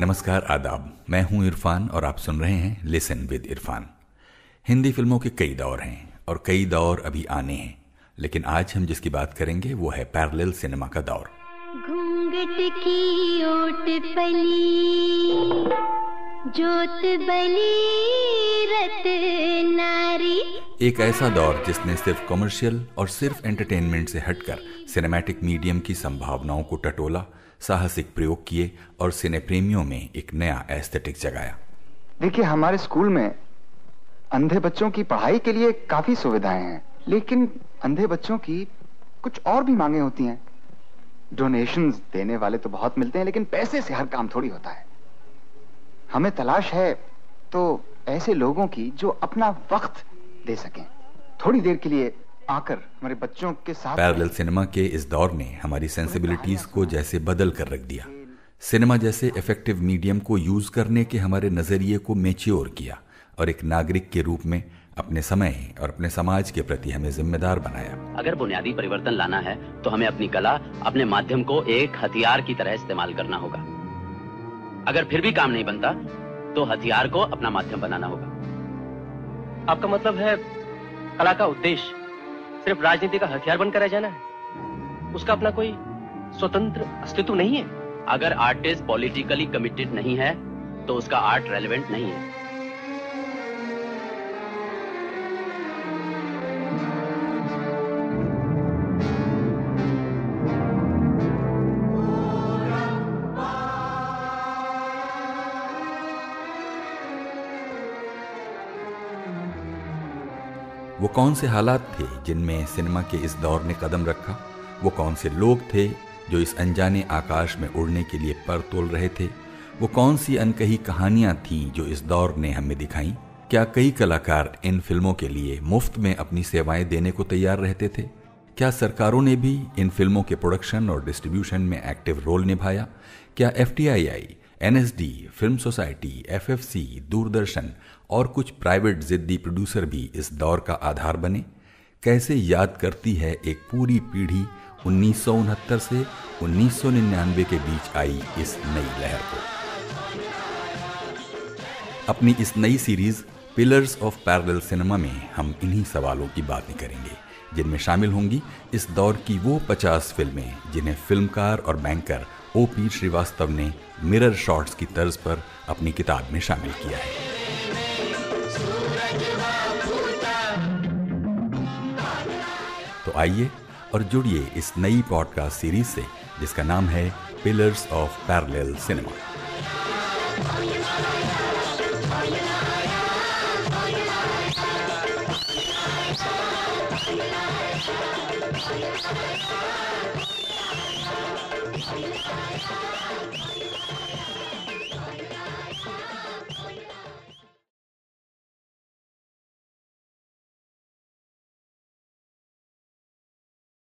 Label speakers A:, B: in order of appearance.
A: नमस्कार, आदाब। मैं हूं इरफान और आप सुन रहे हैं लिसन विद इरफान। हिंदी फिल्मों के कई दौर हैं और कई दौर अभी आने हैं, लेकिन आज हम जिसकी बात करेंगे वो है पैरेलल सिनेमा का दौर।
B: घूंघट की ओट पली, जोत बली, रत नारी।
A: एक ऐसा दौर जिसने सिर्फ कमर्शियल और सिर्फ एंटरटेनमेंट से हटकर सिनेमैटिक मीडियम की संभावनाओं को टटोला, साहसिक प्रयोग किए और सिने प्रेमियों में एक नया एस्थेटिक जगाया।
C: देखिए, हमारे स्कूल में अंधे बच्चों की पढ़ाई के लिए काफी सुविधाएं हैं, लेकिन अंधे बच्चों की कुछ और भी मांगे होती हैं। डोनेशंस देने वाले तो बहुत मिलते हैं, लेकिन पैसे से हर काम थोड़ी होता है। हमें तलाश है तो ऐसे लोगों की जो अपना वक्त दे सकें, थोड़ी देर के लिए आकर हमारे बच्चों के साथ।
A: पैरेलल सिनेमा के इस दौर ने हमारी सेंसिबिलिटीज को जैसे बदल कर रख दिया। सिनेमा जैसे इफेक्टिव मीडियम को यूज करने के हमारे नजरिए को मैच्योर किया और एक नागरिक के रूप में अपने समय और अपने समाज के प्रति हमें जिम्मेदार बनाया।
D: अगर बुनियादी परिवर्तन लाना है तो हमें अपनी कला, अपने माध्यम को एक हथियार की तरह इस्तेमाल करना होगा। अगर फिर भी काम नहीं बनता तो हथियार को अपना माध्यम बनाना होगा।
E: आपका मतलब है कला का उद्देश्य सिर्फ राजनीति का हथियार बनकर रह जाना है? उसका अपना कोई स्वतंत्र अस्तित्व नहीं है?
D: अगर आर्टिस्ट पॉलिटिकली कमिटेड नहीं है तो उसका आर्ट रेलेवेंट नहीं है।
A: वो कौन से हालात थे जिनमें सिनेमा के इस दौर ने कदम रखा? वो कौन से लोग थे जो इस अनजाने आकाश में उड़ने के लिए पर तोल रहे थे? वो कौन सी अनकही कहानियां थीं जो इस दौर ने हमें दिखाई? क्या कई कलाकार इन फिल्मों के लिए मुफ्त में अपनी सेवाएं देने को तैयार रहते थे? क्या सरकारों ने भी इन फिल्मों के प्रोडक्शन और डिस्ट्रीब्यूशन में एक्टिव रोल निभाया? क्या FTII, NSD, film society, FFC, Doordarshan और कुछ प्राइवेट जिद्दी प्रोड्यूसर भी इस दौर का आधार बने? कैसे याद करती है एक पूरी पीढ़ी 1969 से 1999 के बीच आई इस नई लहर को। अपनी इस नई series pillars of parallel cinema में हम इन्हीं सवालों की बातें करेंगे, जिनमें शामिल होंगी इस दौर की वो 50 फिल्में जिन्हें फिल्मकार और बैंकर OP श्रीवास्तव ने मिरर शॉट्स की तर्ज पर अपनी किताब में शामिल किया है। तो आइए और जुड़िए इस नई पॉडकास्ट सीरीज से जिसका नाम है पिलर्स ऑफ पैरेलल सिनेमा।